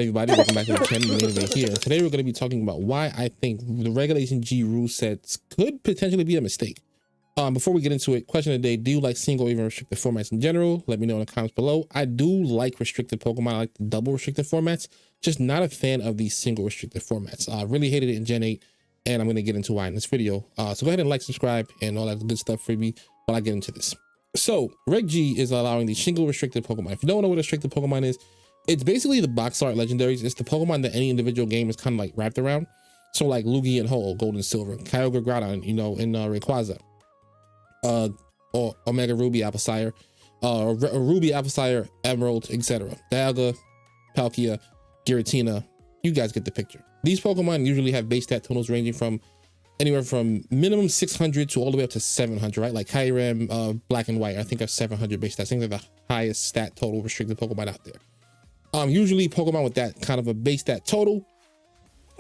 Everybody, welcome back to the channel. PokeMaineEvent here. Today we're going to be talking about why I think the Regulation G rule sets could potentially be a mistake. Before we get into it, question of the day: do you like single or even restricted formats in general? Let me know in the comments below. I do like restricted Pokemon. I like the double restricted formats. Just not a fan of these single restricted formats. I really hated it in Gen 8, and I'm going to get into why in this video. So go ahead and like, subscribe, and all that good stuff for me while I get into this. So Reg G is allowing the single restricted Pokemon. If you don't know what a restricted Pokemon is, it's basically the box art legendaries. It's the Pokemon that any individual game is kind of like wrapped around. So like Lugia and Ho, Gold and Silver, Kyogre, Groudon, you know, in Rayquaza, or Omega Ruby, Applesire, Ruby, Applesire, Emerald, etc. Dialga, Palkia, Giratina. You guys get the picture. These Pokemon usually have base stat totals ranging from anywhere from minimum 600 to all the way up to 700, right? Like Kyurem, Black and White, I think are 700 base stats. I think they're the highest stat total restricted Pokemon out there. Usually Pokemon with that kind of a base stat total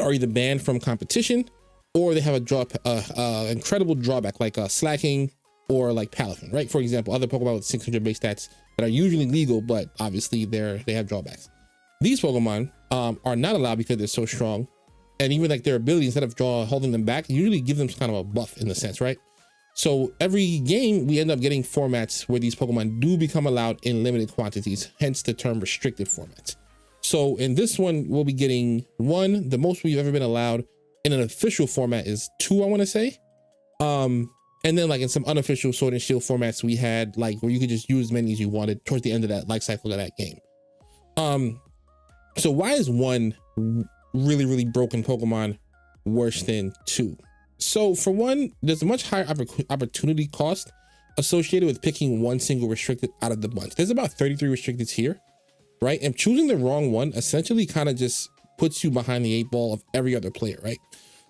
are either banned from competition or they have a incredible drawback like slacking or like Palafin, right? For example, other Pokemon with 600 base stats that are usually legal, but obviously they have drawbacks. These Pokemon are not allowed because they're so strong, and even like their ability, instead of holding them back, usually give them kind of a buff in the sense, right? So every game we end up getting formats where these Pokemon do become allowed in limited quantities, hence the term restricted formats. So in this one, we'll be getting one. The most we've ever been allowed in an official format is 2, I want to say. And then like in some unofficial Sword and Shield formats, we had like where you could just use as many as you wanted towards the end of that life cycle of that game. So why is 1 really broken Pokemon worse than 2? So for one, there's a much higher opportunity cost associated with picking one single restricted out of the bunch. There's about 33 restricted here, right? And choosing the wrong one essentially kind of just puts you behind the 8 ball of every other player, right?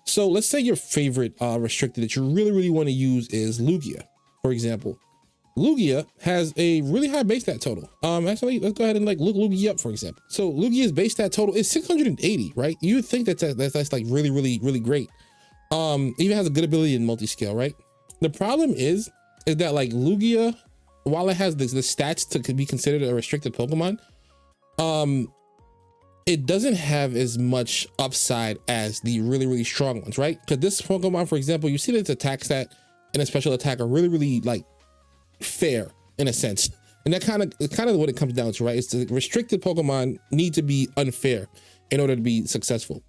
So let's say your favorite restricted that you really want to use is Lugia, for example. Lugia has a really high base stat total. Actually, let's go ahead and like look Lugia up, for example. So Lugia's base stat total is 680, right? You would think that's like really great. Even has a good ability in multi-scale, right? The problem is that like Lugia, while it has the stats to be considered a restricted Pokemon, it doesn't have as much upside as the really strong ones, right? Because this Pokemon, for example, you see that its attack stat and a special attack are really like fair in a sense, and that kind of what it comes down to, right? It's the restricted Pokemon need to be unfair in order to be successful.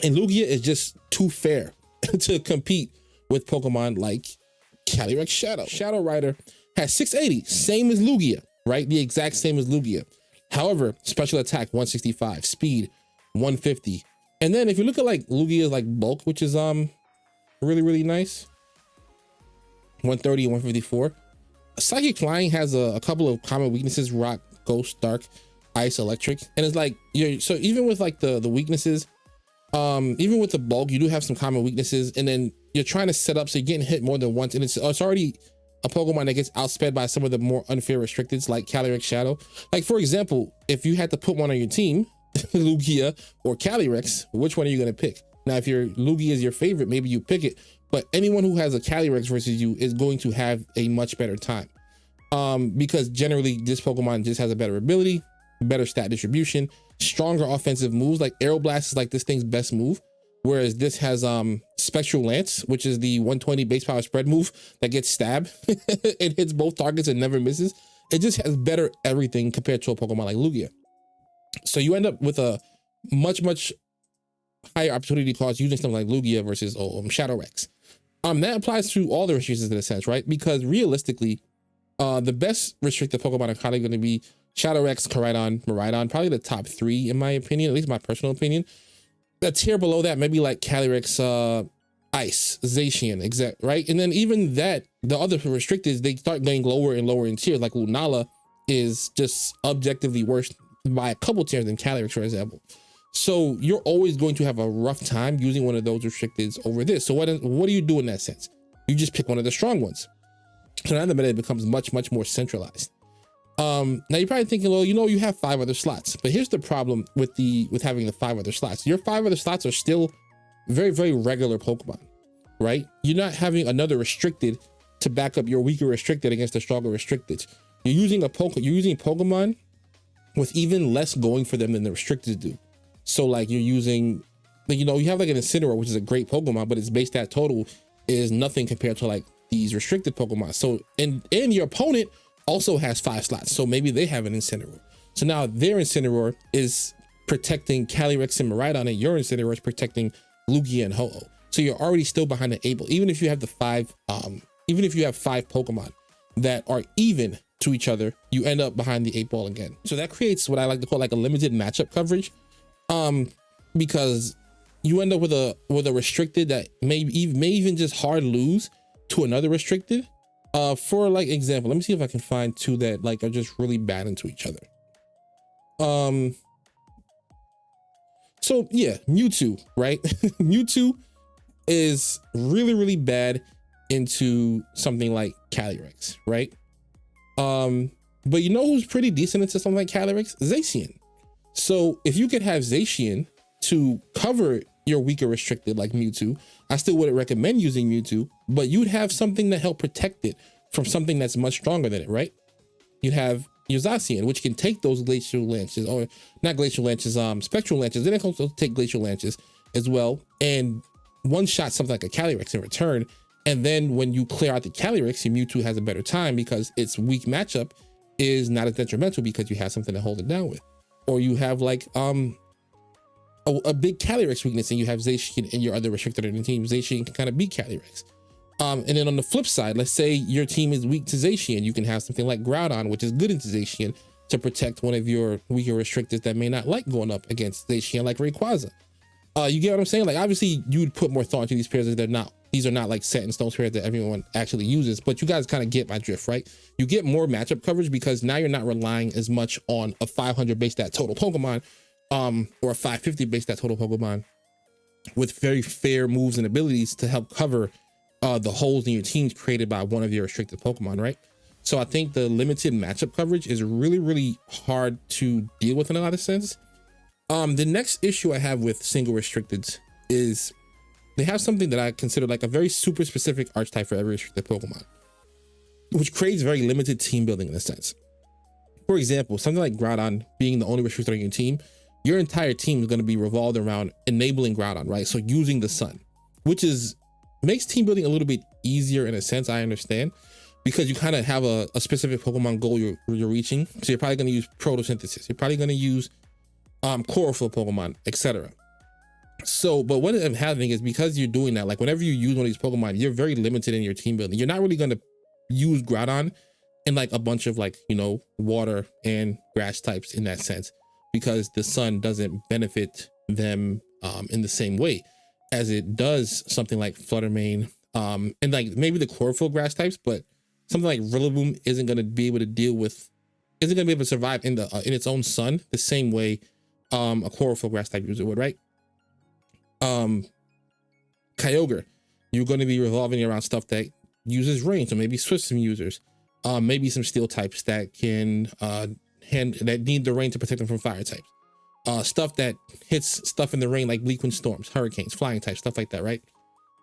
And Lugia is just too fair to compete with Pokemon like Calyrex Shadow. Shadow Rider has 680, same as Lugia, right? The exact same as Lugia. However, special attack 165, speed 150. And then if you look at like Lugia's like bulk, which is really nice, 130 and 154. Psychic Flying has a couple of common weaknesses: Rock, Ghost, Dark, Ice, Electric. And it's like so even with like the weaknesses, even with the bulk, you do have some common weaknesses, and then you're trying to set up so you're getting hit more than once, and it's already a Pokemon that gets outsped by some of the more unfair restricteds like Calyrex Shadow. Like for example, if you had to put one on your team, Lugia or Calyrex, which one are you going to pick? Now if your Lugia is your favorite, maybe you pick it, but anyone who has a Calyrex versus you is going to have a much better time, because generally this Pokemon just has a better ability, better stat distribution, stronger offensive moves. Like Aeroblast is like this thing's best move, whereas this has Spectral Lance, which is the 120 base power spread move that gets stabbed. It hits both targets and never misses. It just has better everything compared to a Pokemon like Lugia. So you end up with a much higher opportunity cost using something like Lugia versus Shadow Rex. That applies to all the restrictions in a sense, right? Because realistically, the best restricted Pokemon are kind of going to be Shadow Rex, Koraidon, Miraidon, probably the top 3 in my opinion, at least my personal opinion. The tier below that, maybe like Calyrex, Ice, Zacian, exact, right? And then even that, the other restricted, they start getting lower and lower in tiers. Like Lunala is just objectively worse by a couple tiers than Calyrex, for example. So you're always going to have a rough time using one of those restricteds over this. So what do you do in that sense? You just pick one of the strong ones. So now the meta becomes much more centralized. Now you're probably thinking, well, you know, you have 5 other slots, but here's the problem with having the 5 other slots. Your 5 other slots are still very regular Pokemon, right? You're not having another restricted to back up your weaker restricted against the stronger restricted. You're using Pokemon with even less going for them than the restricted do. So like you're using, like, you know, you have like an Incineroar, which is a great Pokemon, but its base stat total is nothing compared to like these restricted Pokemon. So and your opponent also has 5 slots, so maybe they have an Incineroar. So now their Incineroar is protecting Calyrex and Miraidon, and your Incineroar is protecting Lugia and Ho-Oh. So you're already still behind the 8 ball, even if you have the 5, even if you have 5 Pokemon that are even to each other, you end up behind the 8 ball again. So that creates what I like to call like a limited matchup coverage, because you end up with a restricted that may even just hard lose to another restricted. For like example, let me see if I can find 2 that like are just really bad into each other. So yeah, Mewtwo, right? Mewtwo is really, really bad into something like Calyrex, right? But you know who's pretty decent into something like Calyrex? Zacian. So if you could have Zacian to cover your weaker restricted like Mewtwo, I still wouldn't recommend using Mewtwo, but you'd have something to help protect it from something that's much stronger than it, right? You'd have your Zacian, which can take those Glacial Lances, or not Glacial Lances, Spectral Lances. Then it can also take Glacial Lances as well, and one-shot something like a Calyrex in return. And then when you clear out the Calyrex, your Mewtwo has a better time because its weak matchup is not as detrimental because you have something to hold it down with. Or you have like a big Calyrex weakness and you have Zacian and your other restricted in the team. Zacian can kind of beat Calyrex. And then on the flip side, let's say your team is weak to Zacian, you can have something like Groudon, which is good into Zacian, to protect one of your weaker restrictors that may not like going up against Zacian, like Rayquaza. You get what I'm saying? Like obviously you would put more thought into these pairs as these are not like set in stone pairs that everyone actually uses, but you guys kind of get my drift, right? You get more matchup coverage because now you're not relying as much on a 500 base stat total Pokemon, or a 550 base stat total Pokemon with very fair moves and abilities to help cover the holes in your teams created by one of your restricted Pokemon, right? So I think the limited matchup coverage is really, really hard to deal with in a lot of sense. The next issue I have with single restricteds is they have something that I consider like a very super specific archetype for every restricted Pokemon, which creates very limited team building in a sense. For example, something like Groudon being the only restricted on your team, your entire team is going to be revolved around enabling Groudon, right? So using the sun, which makes team building a little bit easier in a sense, I understand, because you kind of have a specific Pokemon goal you're reaching. So you're probably going to use photosynthesis. You're probably going to use chlorophyll Pokemon, etc. So, but what I'm having is because you're doing that, like whenever you use one of these Pokemon, you're very limited in your team building. You're not really going to use Groudon in like a bunch of like, you know, water and grass types in that sense, because the sun doesn't benefit them in the same way as it does something like Fluttermane, and like maybe the chlorophyll grass types, but something like Rillaboom isn't going to be able to survive in its own sun the same way a chlorophyll grass type user would, right? Kyogre, you're going to be revolving around stuff that uses rain, so maybe switch some users, maybe some steel types that can that need the rain to protect them from fire types, stuff that hits stuff in the rain like Bleak Wind Storms, hurricanes, flying types, stuff like that, right?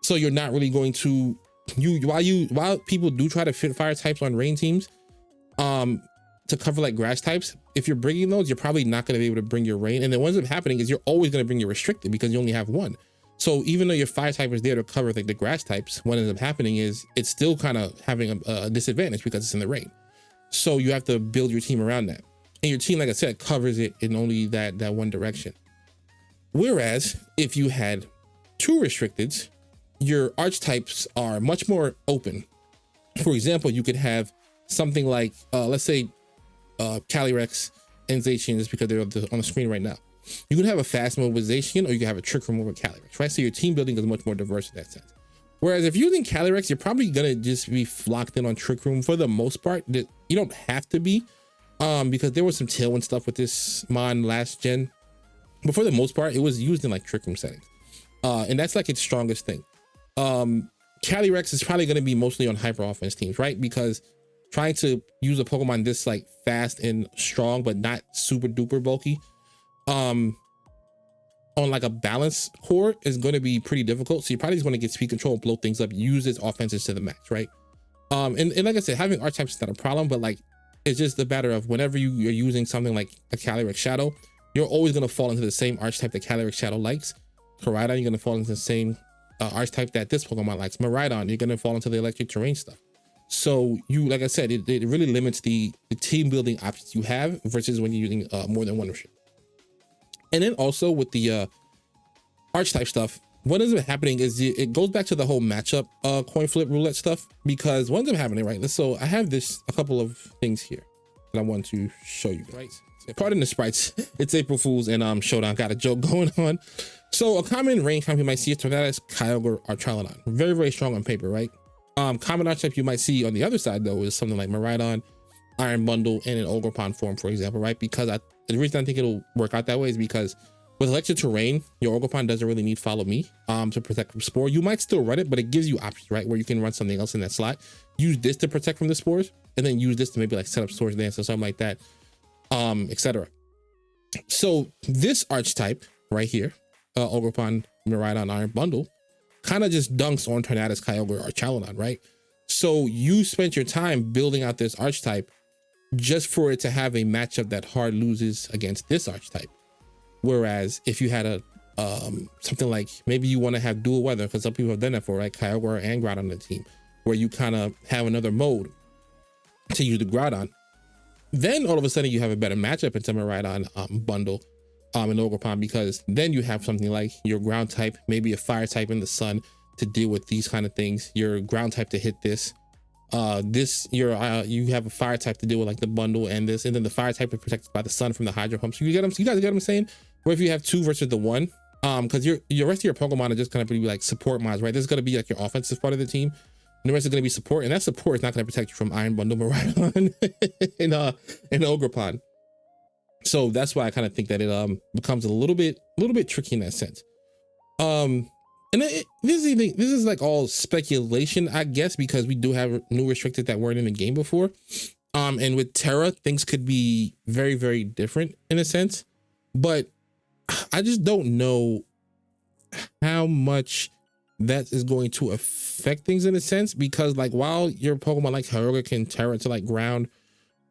So you're not really going to while people do try to fit fire types on rain teams to cover like grass types, if you're bringing those, you're probably not going to be able to bring your rain. And then what ends up happening is you're always going to bring your restricted because you only have one. So even though your fire type is there to cover like the grass types, what ends up happening is it's still kind of having a disadvantage because it's in the rain. So you have to build your team around that. And your team, like I said, covers it in only that one direction. Whereas if you had 2 restricteds, your archetypes are much more open. For example, you could have something like, let's say, Calyrex and Zacian, just because they're on the screen right now. You can have a fast mode with Zacian, or you can have a trick room with Calyrex, right? So your team building is much more diverse in that sense. Whereas if you're using Calyrex, you're probably gonna just be locked in on trick room for the most part. You don't have to be, because there was some tailwind stuff with this mon last gen, but for the most part, it was used in like trick room settings, and that's like its strongest thing. Calyrex is probably gonna be mostly on hyper offense teams, right? Because trying to use a Pokemon this like fast and strong, but not super duper bulky, on like a balance core is going to be pretty difficult. So you probably just want to get speed control, blow things up, use its offenses to the max, right? And like I said, having archetypes is not a problem, but like It's just a matter of whenever you're using something like a Calyrex Shadow, you're always going to fall into the same archetype that Calyrex Shadow likes. Koraidon, you're going to fall into the same archetype that this Pokemon likes. Miraidon, you're going to fall into the electric terrain stuff. So you, like I said, it really limits the team building options you have versus when you're using more than one restrict. And then also with the archetype stuff, what ends up happening is it goes back to the whole matchup coin flip roulette stuff, because what ends up happening, right? So I have a couple of things here that I want to show you guys. Right. Pardon the sprites. It's April Fool's and Showdown got a joke going on. So a common rain type you might see is Tornadus, Kyogre, or Charlodon. Very, very strong on paper, right? Common archetype you might see on the other side though is something like Miraidon, Iron Bundle, and an Ogerpon form, for example, right? Because the reason I think it'll work out that way is because with electric terrain, your Ogerpon doesn't really need Follow Me to protect from Spore. You might still run it, but it gives you options, right? Where you can run something else in that slot. Use this to protect from the spores, and then use this to maybe like set up Swords Dance or something like that, etc. So this archetype right here, Ogerpon, Miraidon, Iron Bundle, kind of just dunks on Tornadus, Kyogre, or Charlodon, right? So you spent your time building out this archetype just for it to have a matchup that hard loses against this archetype. Whereas if you had a something like, maybe you want to have dual weather, because some people have done that for, right, Kyogre and Groudon on the team, where you kind of have another mode to use the Groudon, then all of a sudden you have a better matchup into Miraidon, Bundle, and Ogerpon, because then you have something like your ground type, maybe a fire type in the sun to deal with these kind of things, your ground type to hit this, you have a fire type to deal with like the Bundle and this, and then the fire type is protected by the sun from the Hydro Pump. So you guys get what I'm saying? Where if you have 2 versus the 1, because your rest of your Pokemon are just going to be like support mods, right? This is going to be like your offensive part of the team, and the rest is going to be support, and that support is not going to protect you from Iron Bundle, Miraidon, and Ogerpon. So that's why I kind of think that it becomes a little bit tricky in that sense. And this is like all speculation, I guess, because we do have new restricted that weren't in the game before. And with Terra, things could be very, very different in a sense, but I just don't know how much that is going to affect things in a sense, because like while your Pokemon like Kyogre can Terra to like ground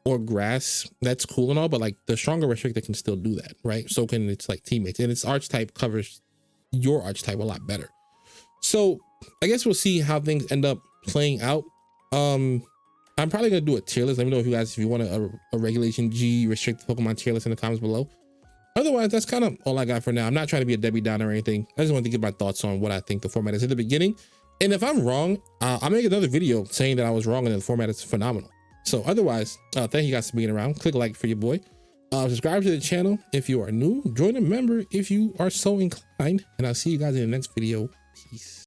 or grass, that's cool and all, but like the stronger restricted can still do that, right? So can its like teammates, and its archetype covers your archetype a lot better. So I guess we'll see how things end up playing out. I'm probably gonna do a tier list. Let me know if you want a regulation G restricted Pokemon tier list in the comments below. Otherwise, that's kind of all I got for now. I'm not trying to be a Debbie Downer or anything. I just wanted to give my thoughts on what I think the format is at the beginning. And if I'm wrong, I'll make another video saying that I was wrong and the format is phenomenal. So otherwise, thank you guys for being around. Click like for your boy. Subscribe to the channel if you are new. Join a member if you are so inclined. And I'll see you guys in the next video. Peace.